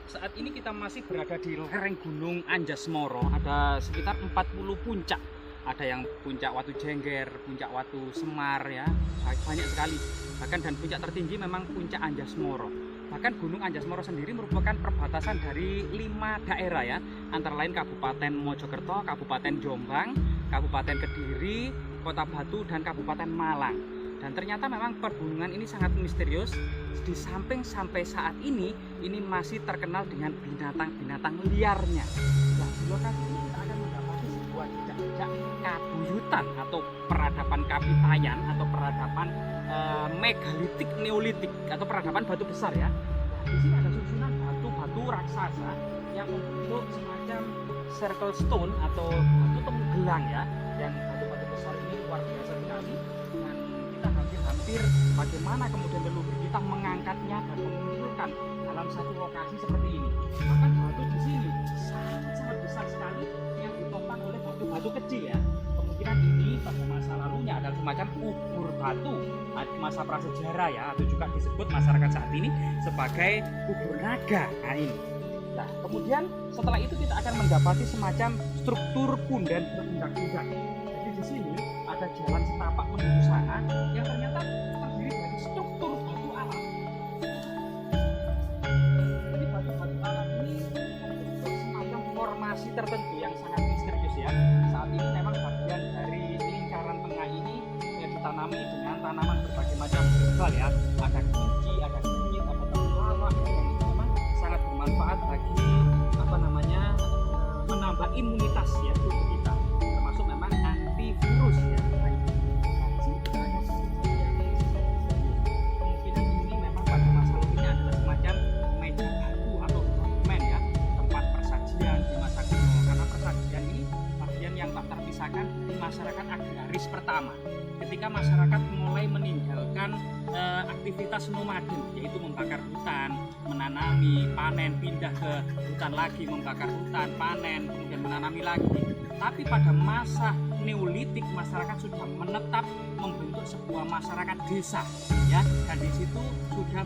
saat ini kita masih berada di lereng Gunung Anjasmara. Ada sekitar 40 puncak. Ada yang puncak Watu Jengger, puncak Watu Semar ya, banyak sekali. Bahkan dan puncak tertinggi memang puncak Anjasmara. Bahkan Gunung Anjasmara sendiri merupakan perbatasan dari 5 daerah ya, antara lain Kabupaten Mojokerto, Kabupaten Jombang, Kabupaten Kediri, Kota Batu, dan Kabupaten Malang. Dan ternyata memang pegunungan ini sangat misterius. Di samping sampai saat ini masih terkenal dengan binatang-binatang liarnya. Nah, di lokasi ini kita akan mendapati sebuah jejak-jejak kabuyutan atau peradaban Kapitayan atau peradaban megalitik neolitik atau peradaban batu besar ya. Nah, di sini ada susunan batu-batu raksasa yang membentuk semacam circle stone atau batu tenggelam ya. Yang batu-batu besar ini luar biasa sekali. Dan kita hampir bagaimana kemudian leluhur kita mengangkatnya dan mengumpulkan dalam satu lokasi seperti ini. Bahkan batu di sini sangat besar sekali yang ditopang oleh batu-batu kecil ya. Kemungkinan ini pada masa lalunya adalah semacam kubur batu masa prasejarah ya, atau juga disebut masyarakat saat ini sebagai kubur naga. Nah ini. Nah kemudian setelah itu kita akan mendapati semacam struktur punden berundak-undak. Jadi di sini ada jalan setapak menuju sana yang ternyata terdiri dari struktur batu alam. Jadi batu-batu alam ini membentuk semacam formasi tertentu yang sangat misterius ya. Saat ini memang bagian dari lingkaran tengah ini ditanami dengan tanaman berbagai macam herbal ya. Ada kunci, ada kunyit, ada temulawak yang itu memang sangat bermanfaat bagi menambah imunitas ya tubuh kita, termasuk memang antivirus ya. Kemungkinan ini memang pada masa lalu ini adalah semacam meja batu atau dokumen ya, tempat persajian di masa kuno. Karena persajian ini bagian yang tak terpisahkan dari masyarakat agraris pertama. Ketika masyarakat mulai meninggalkan aktivitas nomaden, yaitu membakar hutan, menanami, panen, pindah ke hutan lagi, membakar hutan, panen, kemudian menanami lagi. Tapi pada masa Neolitik masyarakat sudah menetap membentuk sebuah masyarakat desa, ya, dan di situ sudah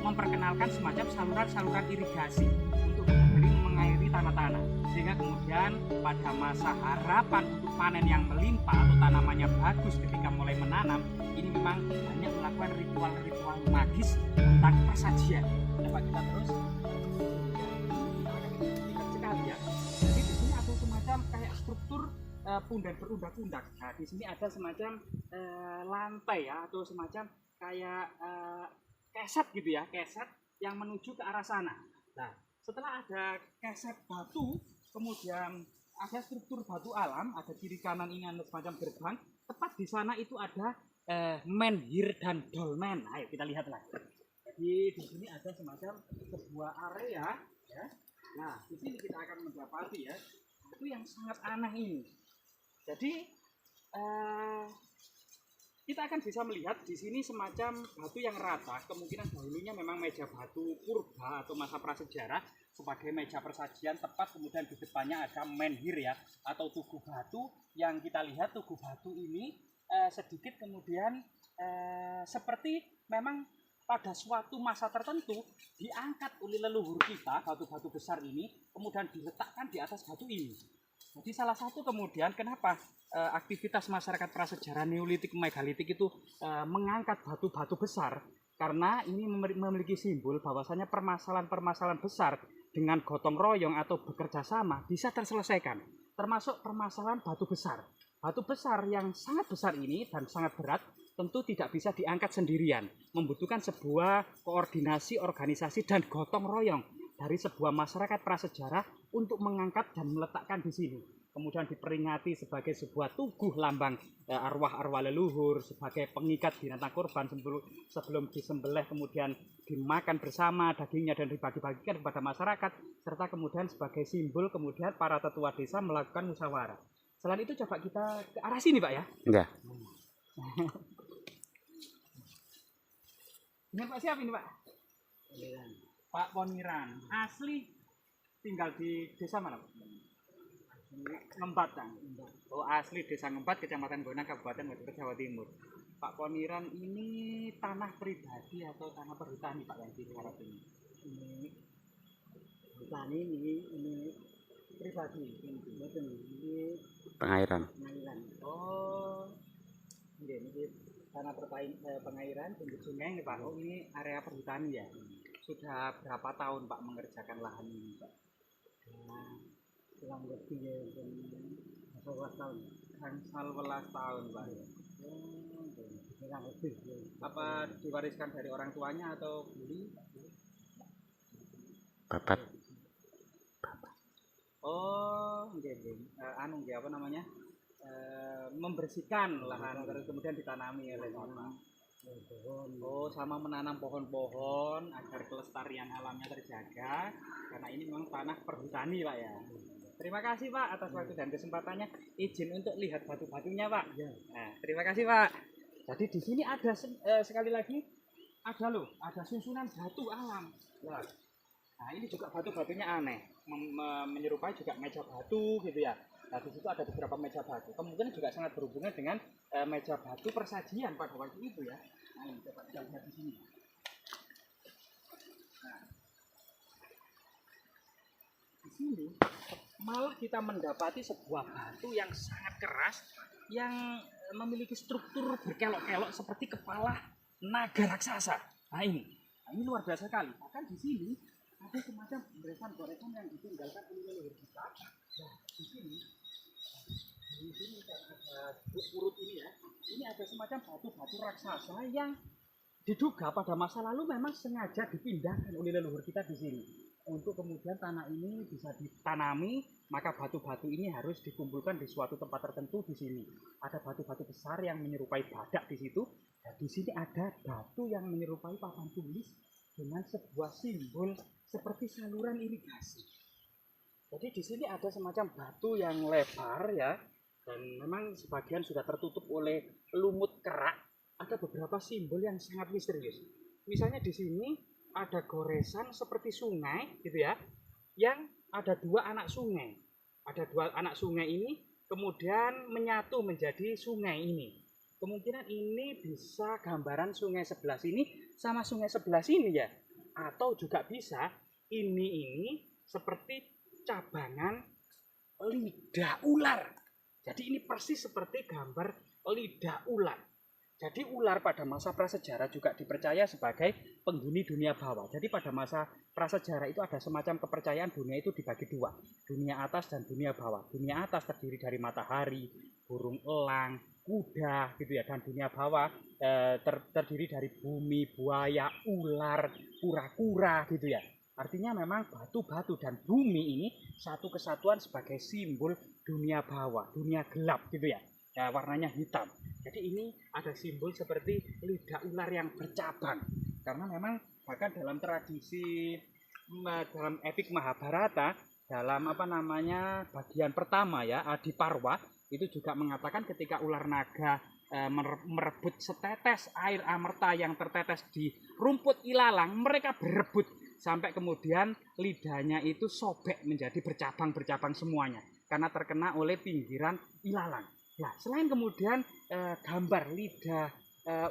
memperkenalkan semacam saluran-saluran irigasi untuk mengairi tanah-tanah, sehingga kemudian pada masa harapan untuk panen yang melimpah atau tanamannya bagus ketika mulai menanam, ini memang banyak melakukan ritual-ritual magis tentang persajian. Coba kita terus sekali ya. Jadi di sini ada semacam kayak struktur punden berundak-undak. Nah, di sini ada semacam lantai ya, atau semacam kayak keset gitu ya, keset yang menuju ke arah sana. Nah, setelah ada keset batu, kemudian ada struktur batu alam, ada kiri kanan ini ada semacam gerbang. Tepat di sana itu ada menhir dan dolmen. Ayo kita lihatlah. Jadi di sini ada semacam sebuah area ya. Nah, di sini kita akan mendapati ya, itu yang sangat aneh ini. Jadi kita akan bisa melihat di sini semacam batu yang rata. Kemungkinan dahulunya memang meja batu purba atau masa prasejarah sebagai meja persajian tepat. Kemudian di depannya ada menhir ya, atau tugu batu. Yang kita lihat tugu batu ini sedikit kemudian seperti memang pada suatu masa tertentu diangkat oleh leluhur kita, batu-batu besar ini, kemudian diletakkan di atas batu ini. Jadi salah satu kemudian kenapa aktivitas masyarakat prasejarah Neolitik megalitik itu mengangkat batu-batu besar, karena ini memiliki simbol bahwasanya permasalahan-permasalahan besar dengan gotong royong atau bekerja sama bisa terselesaikan, termasuk permasalahan batu besar. Batu besar yang sangat besar ini dan sangat berat tentu tidak bisa diangkat sendirian, membutuhkan sebuah koordinasi, organisasi, dan gotong royong dari sebuah masyarakat prasejarah untuk mengangkat dan meletakkan di sini. Kemudian diperingati sebagai sebuah tugu lambang arwah-arwah leluhur, sebagai pengikat binatang korban sebelum disembelih, kemudian dimakan bersama dagingnya dan dibagi-bagikan kepada masyarakat, serta kemudian sebagai simbol kemudian para tetua desa melakukan musyawarah. Selain itu coba kita ke arah sini Pak ya. Enggak. Ini Pak siapa ini Pak? Pak Poniran. Asli tinggal di desa mana Pak? Ngembat kan? Oh asli desa Ngembat, Kecamatan Bonang, Kabupaten Mojokerto, Jawa Timur. Pak Poniran ini tanah pribadi atau tanah perhutani Pak yang digarap ini? Hutan ini pribadi, ini Pengairan. pengairan. Oh, ini tanah pengairan pinggir sungai nih Pak. Oh, ini area perhutani ya. Sudah berapa tahun Pak mengerjakan lahan ini Pak? Nah, kurang lebih ya, berapa tahun? Gangsal welas tahun Pak. Oh, kurang lebih. Apa diwariskan dari orang tuanya atau beli? Babat. Oh, anu apa namanya? Membersihkan lahan terus kemudian ditanami oleh Bapak. Oh, sama menanam pohon-pohon agar kelestarian alamnya terjaga. Karena ini memang tanah perhutani, Pak ya. Terima kasih Pak atas waktu dan kesempatannya. Izin untuk lihat batu-batunya, Pak. Nah, terima kasih Pak. Jadi di sini ada sekali lagi ada susunan batu alam. Nah, ini juga batu-batunya aneh, menyerupai juga meja batu gitu ya. Nah, di situ ada beberapa meja batu. Kemungkinan juga sangat berhubungan dengan meja batu persajian pada waktu itu ya. Nah, ini coba kita lihat di sini. Nah, di sini malah kita mendapati sebuah batu yang sangat keras yang memiliki struktur berkelok-kelok seperti kepala naga raksasa. Nah, ini luar biasa sekali. Bahkan di sini ada semacam goresan yang ditinggalkan oleh leluhur kita. Nah, di sini ada urut ini ya. Ini ada semacam batu-batu raksasa yang diduga pada masa lalu memang sengaja dipindahkan oleh leluhur kita di sini. Untuk kemudian tanah ini bisa ditanami, maka batu-batu ini harus dikumpulkan di suatu tempat tertentu di sini. Ada batu-batu besar yang menyerupai badak di situ. Dan di sini ada batu yang menyerupai papan tulis dengan sebuah simbol seperti saluran irigasi. Jadi di sini ada semacam batu yang lebar ya, dan memang sebagian sudah tertutup oleh lumut kerak. Ada beberapa simbol yang sangat misterius. Misalnya di sini ada goresan seperti sungai gitu ya, yang ada dua anak sungai. Ada dua anak sungai ini kemudian menyatu menjadi sungai ini. Kemungkinan ini bisa gambaran sungai sebelah sini sama sungai sebelah sini ya. Atau juga bisa ini seperti cabangan lidah ular. Jadi ini persis seperti gambar lidah ular. Jadi ular pada masa prasejarah juga dipercaya sebagai penghuni dunia bawah. Jadi pada masa prasejarah itu ada semacam kepercayaan dunia itu dibagi dua. Dunia atas dan dunia bawah. Dunia atas terdiri dari matahari, burung elang, kuda gitu ya. Dan dunia bawah terdiri dari bumi, buaya, ular, kura-kura gitu ya. Artinya memang batu-batu dan bumi ini satu kesatuan sebagai simbol dunia bawah, dunia gelap gitu ya. Ya, warnanya hitam. Jadi ini ada simbol seperti lidah ular yang bercabang. Karena memang bahkan dalam tradisi dalam epik Mahabharata dalam bagian pertama ya Adiparwa itu juga mengatakan ketika ular naga merebut setetes air amerta yang tertetes di rumput ilalang, mereka berebut sampai kemudian lidahnya itu sobek menjadi bercabang-bercabang semuanya karena terkena oleh pinggiran ilalang. Nah, selain kemudian gambar lidah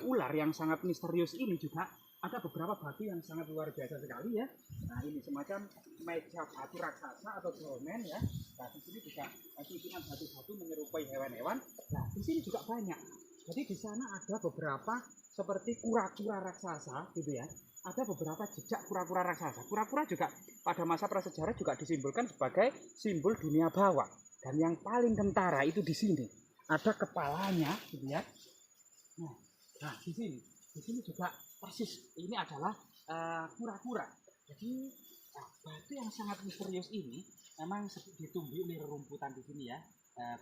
ular yang sangat misterius ini juga ada beberapa batu yang sangat luar biasa sekali ya. Nah, ini semacam meja batu raksasa atau dolmen ya. Nah, di sini juga susunan batu-batu menyerupai hewan-hewan. Nah, di sini juga banyak. Jadi di sana ada beberapa seperti kura-kura raksasa gitu ya. Ada beberapa jejak kura-kura raksasa. Kura-kura juga pada masa prasejarah juga disimbolkan sebagai simbol dunia bawah. Dan yang paling kentara itu di sini. Ada kepalanya gitu ya. Nah, di sini juga persis ini adalah kura-kura. Jadi batu yang sangat misterius ini memang ditumbuhi oleh rerumputan di sini ya.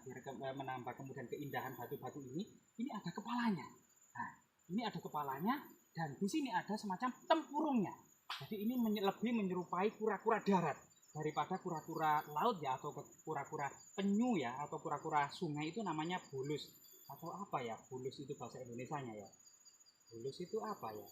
Biar menambah kemudian keindahan batu-batu ini ada kepalanya. Nah, ini ada kepalanya dan di sini ada semacam tempurungnya. Jadi ini lebih menyerupai kura-kura darat daripada kura-kura laut ya, atau kura-kura penyu ya, atau kura-kura sungai itu namanya bulus atau apa ya, bulus itu bahasa Indonesianya ya. Bulus itu apa ya?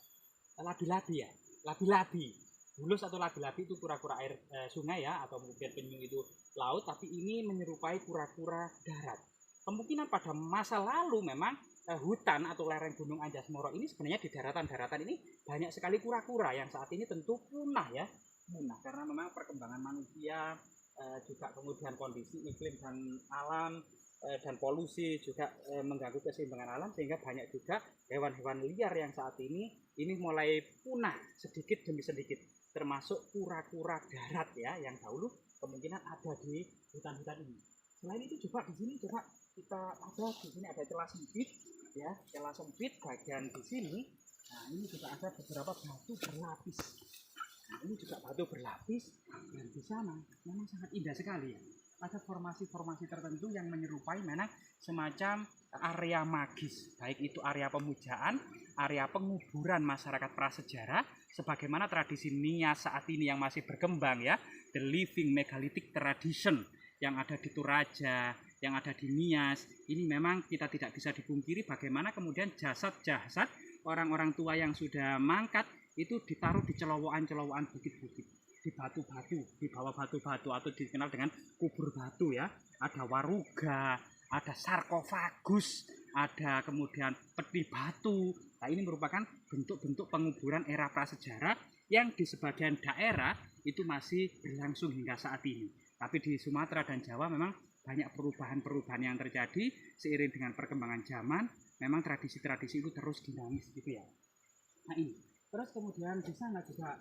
Labi-labi ya, labi-labi. Bulus atau labi-labi itu kura-kura air sungai ya, atau kemudian penyu itu laut, tapi ini menyerupai kura-kura darat. Kemungkinan pada masa lalu memang hutan atau lereng Gunung Anjas Moro ini sebenarnya di daratan-daratan ini banyak sekali kura-kura yang saat ini tentu punah ya. punah karena memang perkembangan manusia, juga kemudian kondisi iklim dan alam, dan polusi juga mengganggu keseimbangan alam, sehingga banyak juga hewan-hewan liar yang saat ini mulai punah sedikit demi sedikit, termasuk kura-kura darat ya yang dahulu kemungkinan ada di hutan-hutan ini. Selain itu juga di sini coba kita di sini ada celah sempit ya, celah sempit bagian di sini. Nah, ini juga ada beberapa batu berlapis. Nah, ini juga batu berlapis, dan di sana memang sangat indah sekali ya. Ada formasi-formasi tertentu yang menyerupai memang semacam area magis, baik itu area pemujaan, area penguburan masyarakat prasejarah, sebagaimana tradisi Nias saat ini yang masih berkembang ya, the living megalithic tradition yang ada di Toraja, yang ada di Nias. Ini memang kita tidak bisa dipungkiri bagaimana kemudian jasad-jasad orang-orang tua yang sudah mangkat itu ditaruh di celowokan-celowokan bukit-bukit, di batu-batu, di bawah batu-batu, atau dikenal dengan kubur batu ya. Ada waruga, ada sarkofagus, ada kemudian peti batu. Nah, ini merupakan bentuk-bentuk penguburan era prasejarah yang di sebagian daerah itu masih berlangsung hingga saat ini. Tapi di Sumatera dan Jawa memang banyak perubahan-perubahan yang terjadi seiring dengan perkembangan zaman. Memang tradisi-tradisi itu terus dinamis gitu ya. Nah ini, terus kemudian di sana juga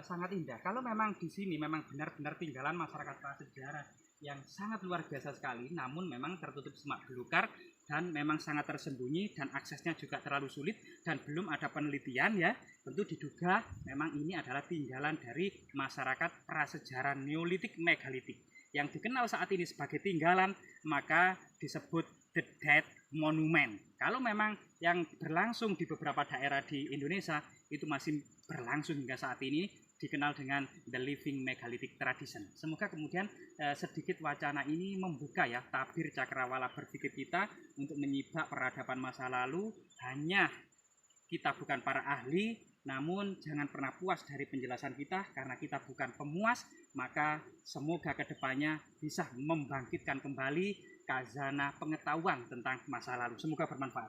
sangat indah. Kalau memang di sini memang benar-benar tinggalan masyarakat prasejarah yang sangat luar biasa sekali, namun memang tertutup semak belukar dan memang sangat tersembunyi dan aksesnya juga terlalu sulit dan belum ada penelitian ya. Tentu diduga memang ini adalah tinggalan dari masyarakat prasejarah Neolitik Megalitik yang dikenal saat ini sebagai tinggalan, maka disebut the Dead Monument. Kalau memang yang berlangsung di beberapa daerah di Indonesia itu masih berlangsung hingga saat ini, dikenal dengan the living megalithic tradition. Semoga kemudian sedikit wacana ini membuka ya tabir cakrawala berpikir kita untuk menyibak peradaban masa lalu. Hanya kita bukan para ahli, namun jangan pernah puas dari penjelasan kita, karena kita bukan pemuas. Maka semoga kedepannya bisa membangkitkan kembali khazanah pengetahuan tentang masa lalu. Semoga bermanfaat.